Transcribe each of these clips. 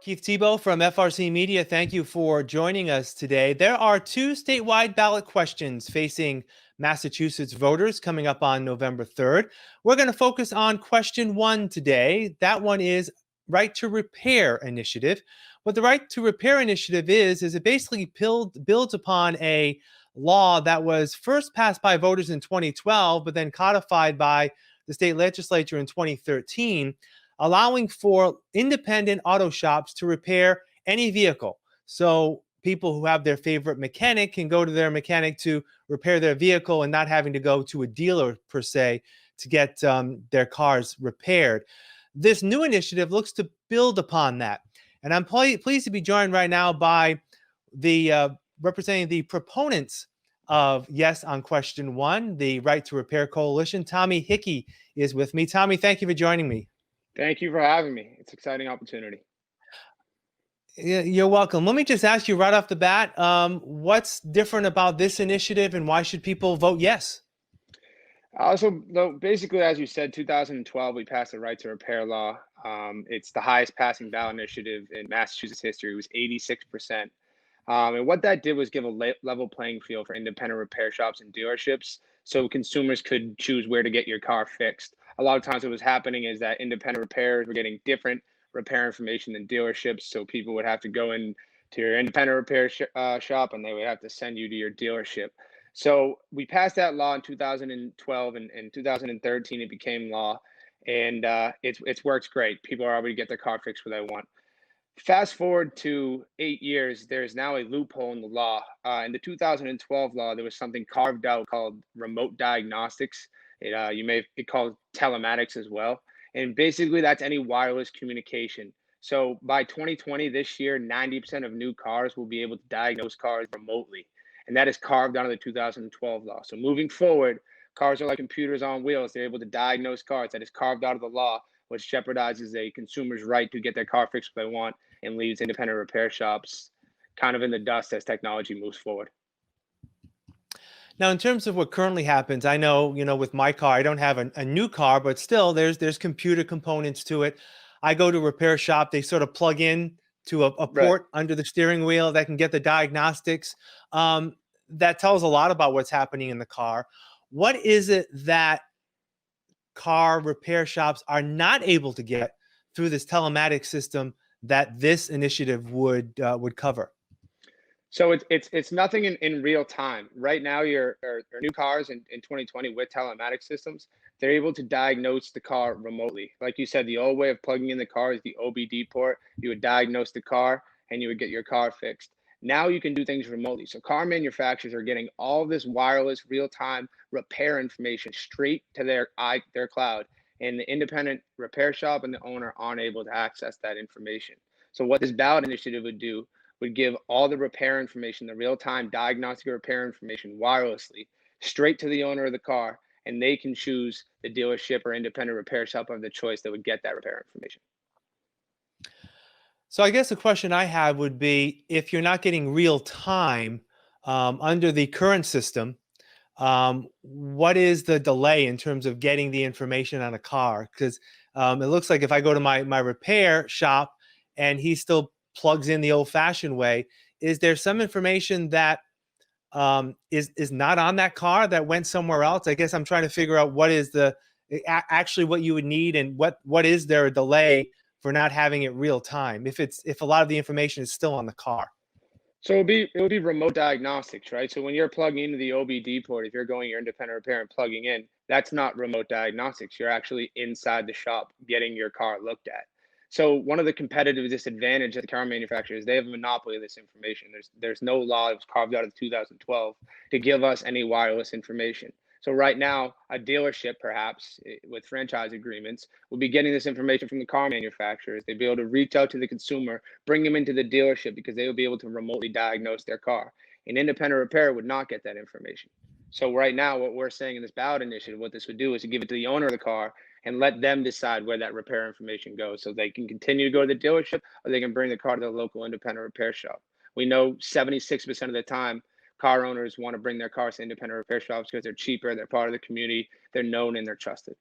Keith Tebow from FRC Media, thank you for joining us today. There are two statewide ballot questions facing Massachusetts voters coming up on November 3rd. We're going to focus on question one today. That one is Right to Repair Initiative. What the Right to Repair Initiative is it basically builds upon a law that was first passed by voters in 2012, but then codified by the state legislature in 2013, allowing for independent auto shops to repair any vehicle. So people who have their favorite mechanic can go to their mechanic to repair their vehicle and not having to go to a dealer per se to get their cars repaired. This new initiative looks to build upon that. And I'm pleased to be joined right now by the representing the proponents of yes on question one, the Right to Repair Coalition. Tommy Hickey is with me. Tommy, thank you for joining me. Thank you for having me. It's an exciting opportunity. You're welcome. Let me just ask you right off the bat, what's different about this initiative and why should people vote yes? Basically, as you said, 2012, we passed the Right to Repair law. It's the highest passing ballot initiative in Massachusetts history. It was 86%. And what that did was give a level playing field for independent repair shops and dealerships so consumers could choose where to get your car fixed. A lot of times what was happening is that independent repairers were getting different repair information than dealerships. So people would have to go in to your independent repair shop and they would have to send you to your dealership. So we passed that law in 2012 and in 2013 it became law. And it's works great. People are able to get their car fixed where they want. Fast forward to 8 years, there's now a loophole in the law. In the 2012 law, there was something carved out called remote diagnostics. You may call it telematics as well. And basically, that's any wireless communication. So by 2020, this year, 90% of new cars will be able to diagnose cars remotely. And that is carved out of the 2012 law. So moving forward, cars are like computers on wheels. They're able to diagnose cars. That is carved out of the law, which jeopardizes a consumer's right to get their car fixed if they want and leaves independent repair shops kind of in the dust as technology moves forward. Now, in terms of what currently happens, I know, with my car, I don't have a new car, but still there's computer components to it. I go to a repair shop, they sort of plug in to a Right. port under the steering wheel that can get the diagnostics. That tells a lot about what's happening in the car. What is it that car repair shops are not able to get through this telematics system that this initiative would cover? So it's nothing in real time. Right now, your new cars in 2020 with telematics systems, they're able to diagnose the car remotely. Like you said, the old way of plugging in the car is the OBD port. You would diagnose the car and you would get your car fixed. Now you can do things remotely. So car manufacturers are getting all this wireless real-time repair information straight to their cloud. And the independent repair shop and the owner aren't able to access that information. So what this ballot initiative would give all the repair information, the real-time diagnostic repair information wirelessly straight to the owner of the car, and they can choose the dealership or independent repair shop of the choice that would get that repair information. So I guess the question I have would be, if you're not getting real time under the current system, what is the delay in terms of getting the information on a car? Because it looks like if I go to my repair shop and he still plugs in the old-fashioned way, is there some information that is not on that car that went somewhere else? I guess I'm trying to figure out what is actually what you would need, and what is there a delay for not having it real time if a lot of the information is still on the car. So it would be remote diagnostics, right? So when you're plugging into the OBD port, if you're going your independent repair and plugging in, that's not remote diagnostics. You're actually inside the shop getting your car looked at. So one of the competitive disadvantage of the car manufacturers, they have a monopoly of this information. There's no law that was carved out of 2012 to give us any wireless information. So right now, a dealership, perhaps with franchise agreements, will be getting this information from the car manufacturers. They'd be able to reach out to the consumer, bring them into the dealership because they will be able to remotely diagnose their car. An independent repair would not get that information. So right now, what we're saying in this ballot initiative, what this would do is to give it to the owner of the car and let them decide where that repair information goes. So they can continue to go to the dealership or they can bring the car to the local independent repair shop. We know 76% of the time, car owners want to bring their cars to independent repair shops because they're cheaper, they're part of the community, they're known and they're trusted.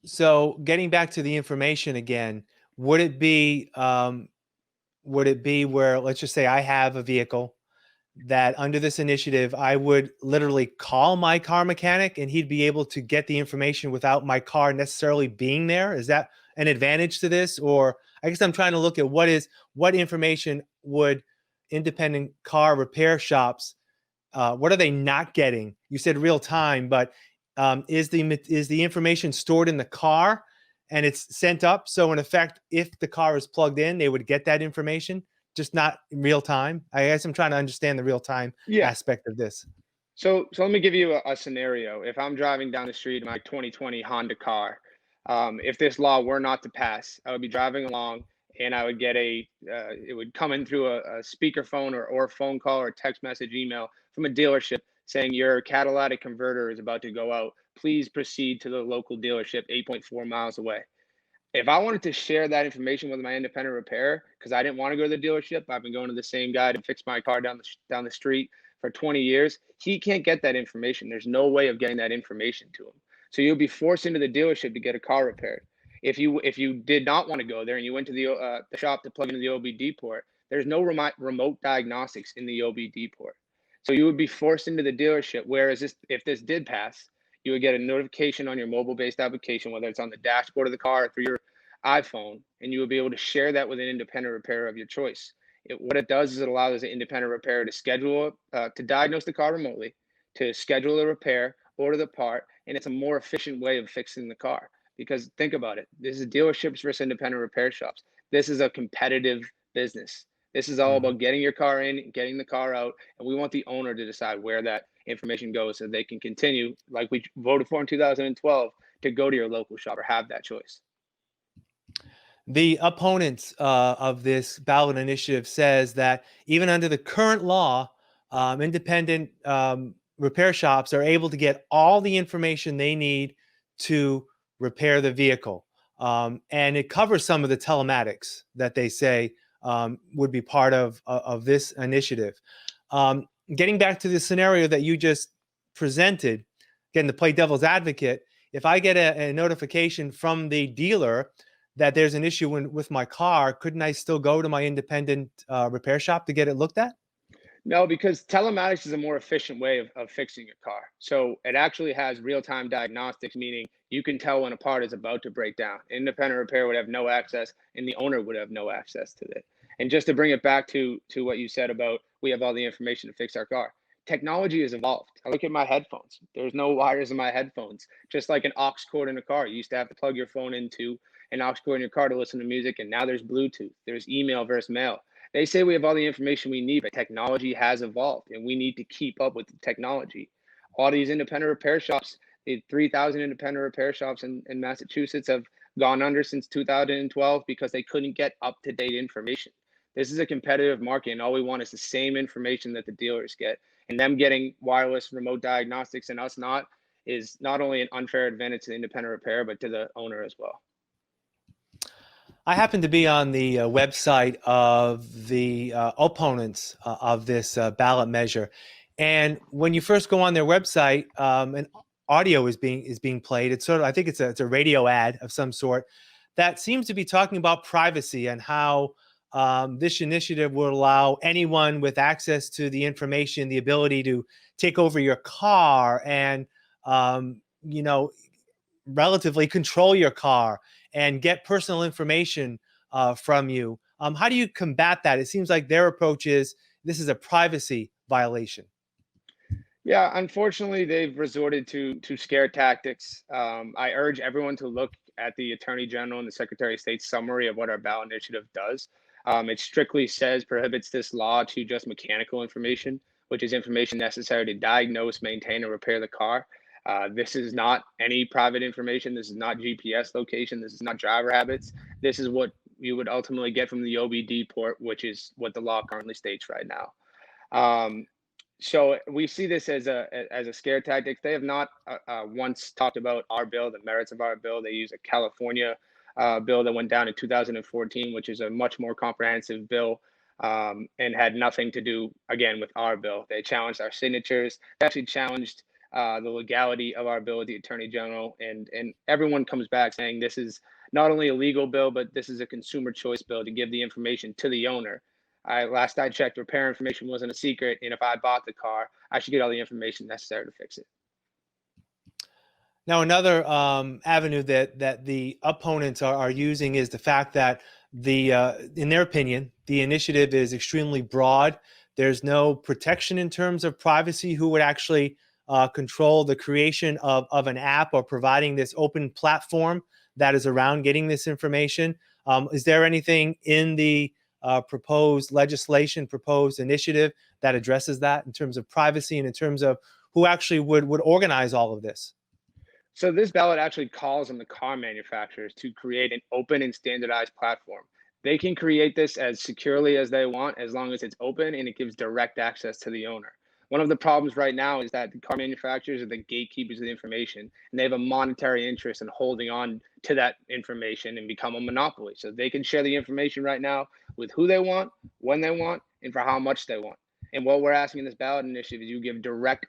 So getting back to the information again, would it be where, let's just say I have a vehicle that under this initiative, I would literally call my car mechanic and he'd be able to get the information without my car necessarily being there? Is that an advantage to this? Or I guess I'm trying to look at what information would independent car repair shops, what are they not getting? You said real time, but is the information stored in the car and it's sent up? So in effect, if the car is plugged in, they would get that information, just not in real time. I guess I'm trying to understand the real time Yeah. aspect of this. So let me give you a scenario. If I'm driving down the street in my 2020 Honda car, if this law were not to pass, I would be driving along and I would get it would come in through a speakerphone or a phone call or text message email from a dealership saying your catalytic converter is about to go out. Please proceed to the local dealership 8.4 miles away. If I wanted to share that information with my independent repairer, because I didn't want to go to the dealership, I've been going to the same guy to fix my car down the street for 20 years. He can't get that information. There's no way of getting that information to him. So you'll be forced into the dealership to get a car repaired. If you did not want to go there and you went to the shop to plug into the OBD port, there's no remote diagnostics in the OBD port. So you would be forced into the dealership. Whereas if this did pass, you would get a notification on your mobile-based application, whether it's on the dashboard of the car or through your iPhone, and you will be able to share that with an independent repairer of your choice. What it does is it allows an independent repairer to to diagnose the car remotely, to schedule a repair, order the part, and it's a more efficient way of fixing the car. Because think about it, this is dealerships versus independent repair shops. This is a competitive business. This is all Mhm. about getting your car in, getting the car out, and we want the owner to decide where that information goes so they can continue, like we voted for in 2012, to go to your local shop or have that choice. The opponents of this ballot initiative says that even under the current law, independent repair shops are able to get all the information they need to repair the vehicle, and it covers some of the telematics that they say would be part of this initiative. Um, Getting back to the scenario that you just presented, again to play devil's advocate, if I get a notification from the dealer that there's an issue with my car, couldn't I still go to my independent repair shop to get it looked at? No, because telematics is a more efficient way of fixing your car. So it actually has real-time diagnostics, meaning you can tell when a part is about to break down. Independent repair would have no access, and the owner would have no access to it. And just to bring it back to what you said about we have all the information to fix our car. Technology has evolved. I look at my headphones. There's no wires in my headphones. Just like an aux cord in a car. You used to have to plug your phone into an aux cord in your car to listen to music, and now there's Bluetooth. There's email versus mail. They say we have all the information we need, but technology has evolved and we need to keep up with the technology. All these independent repair shops, the 3,000 independent repair shops in Massachusetts have gone under since 2012 because they couldn't get up to date information. This is a competitive market, and all we want is the same information that the dealers get. And them getting wireless remote diagnostics and us not is not only an unfair advantage to the independent repair, but to the owner as well. I happen to be on the website of the opponents of this ballot measure, and when you first go on their website, an audio is being played. It's sort of, I think it's a radio ad of some sort that seems to be talking about privacy and how this initiative will allow anyone with access to the information the ability to take over your car and you know, relatively control your car and get personal information from you. How do you combat that? It seems like their approach is this is a privacy violation. Yeah, unfortunately, they've resorted to scare tactics. I urge everyone to look at the Attorney General and the Secretary of State's summary of what our ballot initiative does. It strictly says prohibits this law to just mechanical information, which is information necessary to diagnose, maintain, and repair the car. This is not any private information. This is not GPS location. This is not driver habits. This is what you would ultimately get from the OBD port, which is what the law currently states right now. Um, so we see this as a scare tactic. They have not once talked about our bill, the merits of our bill. They use a California bill that went down in 2014, which is a much more comprehensive bill and had nothing to do again with our bill. They challenged our signatures. They actually challenged the legality of our bill, the Attorney General, and everyone comes back saying this is not only a legal bill, but this is a consumer choice bill to give the information to the owner. Last I checked, repair information wasn't a secret, and if I bought the car, I should get all the information necessary to fix it. Now, another avenue that the opponents are using is the fact that in their opinion, the initiative is extremely broad. There's no protection in terms of privacy. Who would actually control the creation of an app or providing this open platform that is around getting this information? Is there anything in the proposed legislation, proposed initiative that addresses that in terms of privacy and in terms of who actually would organize all of this? So this ballot actually calls on the car manufacturers to create an open and standardized platform. They can create this as securely as they want, as long as it's open and it gives direct access to the owner. One of the problems right now is that the car manufacturers are the gatekeepers of the information, and they have a monetary interest in holding on to that information and become a monopoly. So they can share the information right now with who they want, when they want, and for how much they want. And what we're asking in this ballot initiative is you give direct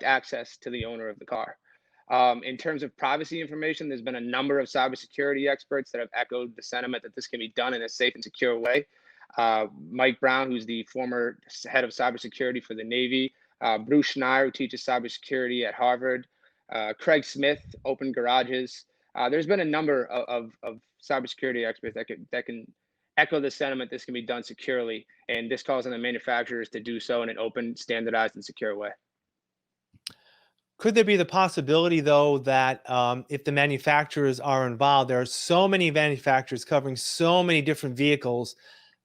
access to the owner of the car. In terms of privacy information, there's been a number of cybersecurity experts that have echoed the sentiment that this can be done in a safe and secure way. Mike Brown, who's the former head of cybersecurity for the Navy, Bruce Schneier, who teaches cybersecurity at Harvard, Craig Smith, Open Garages. There's been a number of cybersecurity experts that can echo the sentiment this can be done securely, and this calls on the manufacturers to do so in an open, standardized, and secure way. Could there be the possibility, though, that if the manufacturers are involved, there are so many manufacturers covering so many different vehicles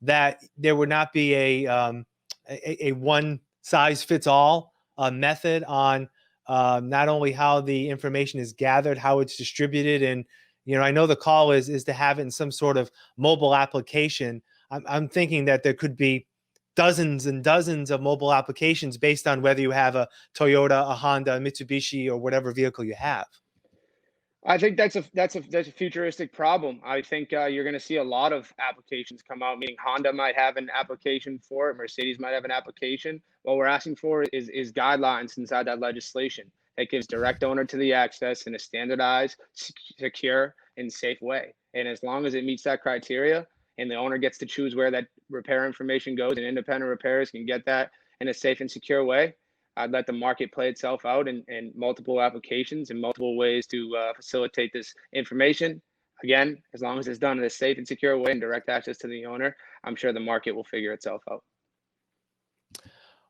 that there would not be a one size fits all method on not only how the information is gathered, how it's distributed, and I know the call is to have it in some sort of mobile application. I'm thinking that there could be dozens and dozens of mobile applications based on whether you have a Toyota, a Honda, a Mitsubishi, or whatever vehicle you have. I think that's a futuristic problem. I think you're going to see a lot of applications come out. Meaning Honda might have an application for it, Mercedes might have an application. What we're asking for is guidelines inside that legislation that gives direct owner to the access in a standardized, secure, and safe way. And as long as it meets that criteria, and the owner gets to choose where that repair information goes, and independent repairers can get that in a safe and secure way, I'd let the market play itself out in multiple applications and multiple ways to facilitate this information. Again, as long as it's done in a safe and secure way and direct access to the owner, I'm sure the market will figure itself out.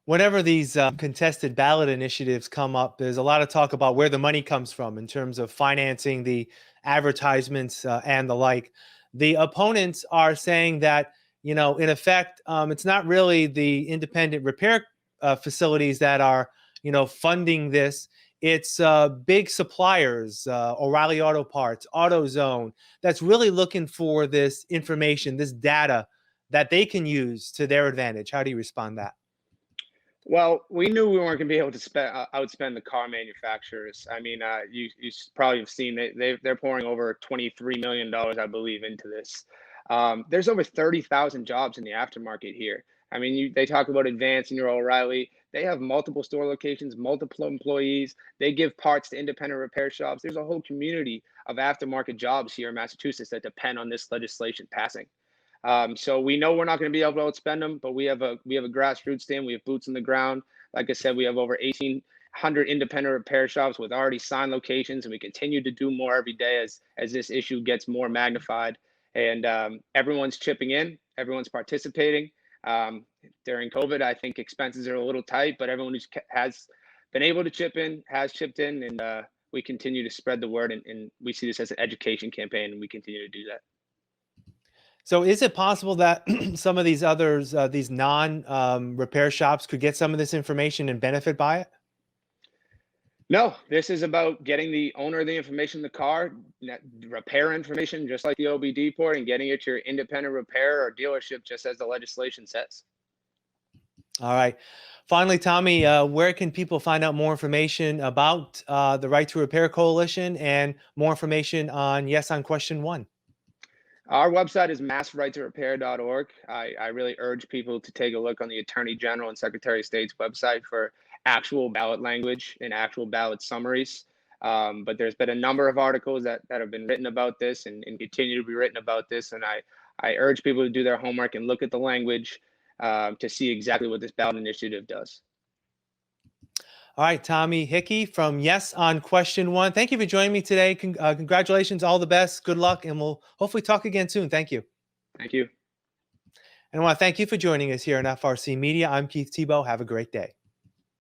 Whenever these contested ballot initiatives come up, there's a lot of talk about where the money comes from in terms of financing the advertisements and the like. The opponents are saying that, in effect, it's not really the independent repair facilities that are, funding this. It's big suppliers, O'Reilly Auto Parts, AutoZone, that's really looking for this information, this data that they can use to their advantage. How do you respond to that? Well, we knew we weren't going to be able to outspend the car manufacturers. I mean, you probably have seen they're pouring over $23 million, I believe, into this. There's over 30,000 jobs in the aftermarket here. I mean, they talk about Advance and your O'Reilly. They have multiple store locations, multiple employees. They give parts to independent repair shops. There's a whole community of aftermarket jobs here in Massachusetts that depend on this legislation passing. So we know we're not going to be able to outspend them, but we have a grassroots team. We have boots on the ground. Like I said, we have over 1,800 independent repair shops with already signed locations, and we continue to do more every day as this issue gets more magnified. And everyone's chipping in, everyone's participating. During COVID, I think expenses are a little tight, but everyone who has been able to chip in has chipped in, and we continue to spread the word. And we see this as an education campaign, and we continue to do that. So is it possible that some of these others, these non repair shops could get some of this information and benefit by it? No, this is about getting the owner of the information in the car, repair information, just like the OBD port, and getting it to your independent repair or dealership, just as the legislation says. All right. Finally, Tommy, where can people find out more information about the Right to Repair Coalition and more information on Yes on Question One? Our website is massrighttorepair.org. I really urge people to take a look on the Attorney General and Secretary of State's website for actual ballot language and actual ballot summaries. But there's been a number of articles that have been written about this and continue to be written about this. And I urge people to do their homework and look at the language to see exactly what this ballot initiative does. All right, Tommy Hickey from Yes on question one. Thank you for joining me today. Congratulations, all the best, good luck, and we'll hopefully talk again soon. Thank you. Thank you. And I want to thank you for joining us here on FRC Media. I'm Keith Tebow. Have a great day.